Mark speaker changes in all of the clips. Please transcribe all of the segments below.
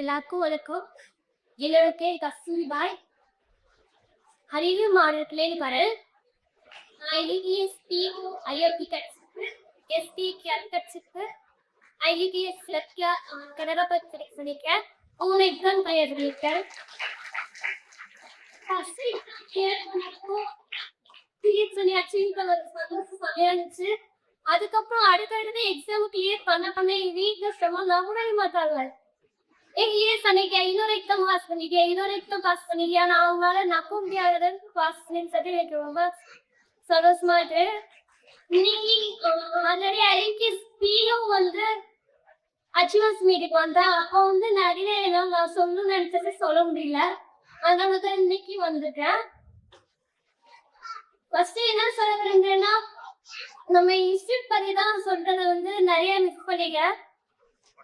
Speaker 1: எல்லாருக்கும் வணக்கம். என்னோட பேர் கஸ்தூரிபாய். அறிவு மாநிலத்திலேருந்து வரேன். IELTS PO IIT கட்சிக்கு ST கட்சிக்கு IELTS லட்சியா கனடா பத்தி செலக்ட் பண்ணிருக்கேன். 3 எக்ஸாம் கிளியர் பண்ணிருக்கேன். ஃபர்ஸ்ட் கிளியர் பண்ணப்போ கிளியர் பண்ணியாச்சு. செமையா இருந்துச்சு. அதுக்கப்புறம் அடுத்தடுத்து எக்ஸாம் கிளியர் பண்ண என் வீட்டுல செம நம்பவே மாட்டாங்க. அன்னைக்கு இன்னொரு எக்ஸாம் பாஸ் பண்ணிட்டேன், இன்னொரு எக்ஸாம் பாஸ் பண்ணிட்டேன். நான் அவங்களால நம்ப முடியாத பாஸ் பண்ணி எனக்கு ரொம்ப சந்தோஷமா இருக்கு. இன்னைக்கு நிறைய ஐக்கியம் வந்து அச்சீவர்ஸ் மீட்டுக்கு வந்தேன். அப்போ வந்து நிறைய நான் சொல்லணும்னு நினைச்சது சொல்ல முடியல. அதனால தான் இன்னைக்கு வந்துட்டேன். ஃபர்ஸ்ட் என்ன சொல்ல விரும்புறேன்னா, நம்ம இன்ஸ்டியூட் பத்தி தான் சொல்றதை வந்து நிறைய மிஸ் பண்ணிட்டேன்.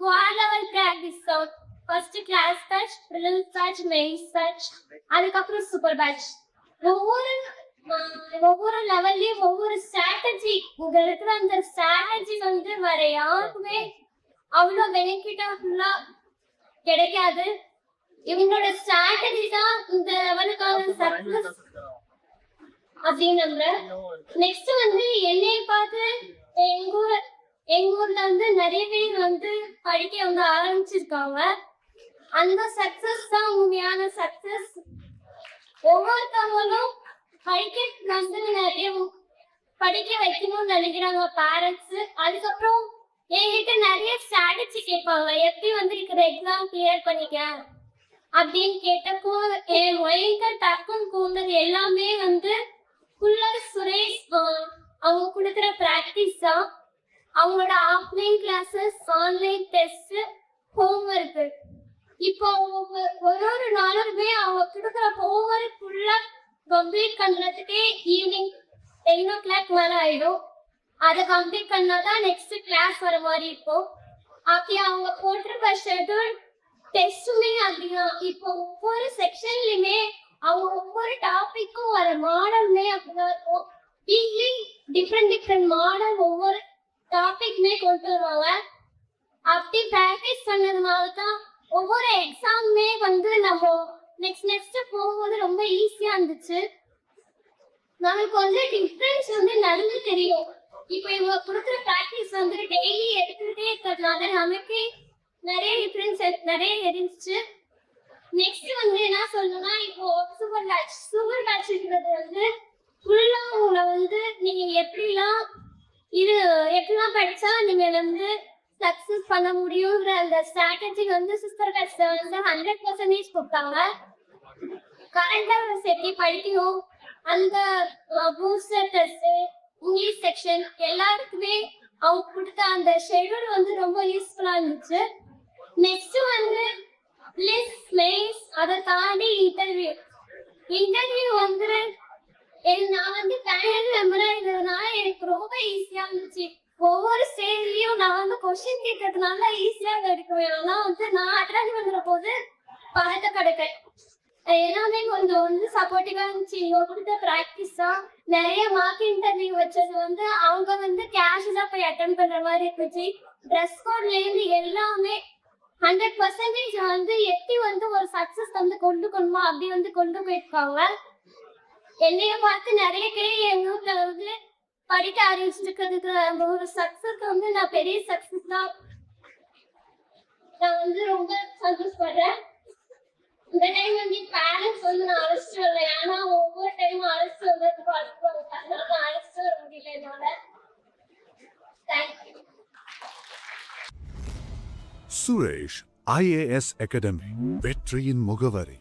Speaker 1: Quad level practice sound, first class batch, prelims batch, mains batch, அதுக்கப்புறம் சூப்பர் பேட்ச். ஒவ்வொரு லெவல்லையும் ஒவ்வொரு ஸ்ட்ராட்டஜி, இங்க இருக்கிற அந்த ஸ்ட்ராட்டஜி வந்து வேற யாருக்குமே அவ்வளோ பெனிஃபிட்டா ஃபுல்லா கிடைக்காது. இவங்களோட ஸ்ட்ராட்டஜி தான் இந்த லெவலுக்கான சக்சஸ் அப்படின்னு நம்புறேன். நெக்ஸ்ட் வந்து என்னைய பார்த்து எங்க ஊர்ல வந்து நிறைய பேர் வந்து படிக்க வந்து ஆரம்பிச்சிருக்காங்க. அந்த சக்சஸ் தான் உண்மையான சக்சஸ். ஒவ்வொருத்தவங்களும் படிக்க வந்து நிறைய படிக்க வைக்கணும்னு நினைக்கிறாங்க பேரண்ட்ஸ். அதுக்கப்புறம் என்கிட்ட நிறைய ஸ்ட்ராட்டஜி கேட்பாங்க, எப்படி வந்து இருக்கிற எக்ஸாம் கிளியர் பண்ணிக்க அப்படின்னு கேட்டப்போ என் மைண்ட்ல டக்குன்னு கூண்டது எல்லாமே வந்து ஃபுல்லா சுரேஷ் அவங்க கொடுக்குற ப்ராக்டிஸ் தான். அவங்களோட offline classes, online test, homework. இப்போ ஒரு நாளுமே அவங்க கொடுக்குற ஹோம்ஒர்க் ஃபுல்லா கம்ப்ளீட் பண்றதுக்கே ஈவினிங் 10 o'clock மேல ஆயிடும். அதை கம்ப்ளீட் பண்ணாதான் நெக்ஸ்ட் கிளாஸ் வர மாதிரி இருக்கும். அப்படி அவங்க போட்டிருக்க ஷெட்யூல் டெஸ்ட்டுமே அப்படிதான். இப்போ ஒவ்வொரு செக்ஷன்லயுமே அவங்க ஒவ்வொரு டாபிக்கும் வர மாடல்மே அப்படிதான் இருக்கும். வீக்லி டிஃப்ரெண்ட் மாடல் ஒவ்வொரு டாபிக்மே கொண்டு வருவாங்க. அப்படி ப்ராக்டிஸ் பண்ணதுனால தான் ஒவ்வொரு எக்ஸாமுமே வந்து நம்ம நெக்ஸ்ட் போகும்போது ரொம்ப ஈஸியா இருந்துச்சு. நமக்கு வந்து டிஃப்ரென்ஸ் வந்து நல்லா தெரியும். இப்போ இவங்க கொடுக்குற ப்ராக்டிஸ் வந்து டெய்லி எடுத்துக்கிட்டே இருக்கிறதுனால நமக்கு நிறைய டிஃப்ரென்ஸ் நிறைய இருந்துச்சு. நெக்ஸ்ட் வந்து என்ன சொல்லணும்னா, இப்போ சூப்பர் பேட்ச்ங்கிறது வந்து ஃபுல்லா உங்களை வந்து நீங்க எப்படிலாம் படிச்சா நீங்க வந்து சக்சஸ் பண்ண முடியுங்கிற அந்த ஸ்ட்ராட்டஜி வந்து சிஸ்டர் பேட்ச்ல வந்து 100% கொடுத்தாங்க. கரண்ட் அஃபேர்ஸ் எப்படி படிக்கணும், அந்த பூஸ்டர் டெஸ்ட், இங்கிலீஷ் செக்ஷன் எல்லாருக்குமே அவங்க கொடுத்த அந்த ஷெட்யூல் வந்து ரொம்ப யூஸ்ஃபுல்லா இருந்துச்சு. நெக்ஸ்ட் வந்து மெயின்ஸ், அதை தாண்டி இன்டர்வியூ வந்து நான் வந்து பேனல் மெம்பரா இருந்ததுனால எனக்கு ரொம்ப ஈஸியா இருந்துச்சு. ஒவ்வொரு ஸ்டேஜ்லயும் நான் வந்து கொஸ்டின் கேட்கறதுனால ஈஸியா கிடைக்கும். ஆனா வந்து நான் அட்டன் பண்ற போது பழத்த கிடைக்கும். எல்லாமே கொஞ்சம் வந்து சப்போர்ட்டிவா இருந்துச்சு. இவங்க கொடுத்த ப்ராக்டிஸ் தான். நிறைய மார்க் இன்டர்வியூ வச்சது வந்து அவங்க வந்து கேஷுவலா போய் அட்டன் பண்ற மாதிரி இருந்துச்சு. ட்ரெஸ் கோட்ல இருந்து எல்லாமே 100% வந்து எப்படி வந்து ஒரு சக்சஸ் வந்து கொண்டுக்கணுமா அப்படி வந்து கொண்டு போயிருக்காங்க. என்னைய பார்த்து நிறைய பேர் எங்க ஊர்ல வந்து படிக்க ஆரம்பிச்சிருக்கிறதுக்கு ஒரு சக்சஸ் வந்து நான் பெரிய சக்சஸ் தான். நான் வந்து ரொம்ப சந்தோஷப்படுறேன். இந்த டைம் வந்து பேரண்ட்ஸ் வந்து நான் அழைச்சிட்டு வரேன். ஆனா ஒவ்வொரு டைமும் அழைச்சிட்டு வந்ததுக்கு அதனால அழைச்சிட்டு வர முடியல என்னால. தேங்க்யூ.
Speaker 2: சுரேஷ் IAS அகாடமி, வெற்றியின் முகவரி.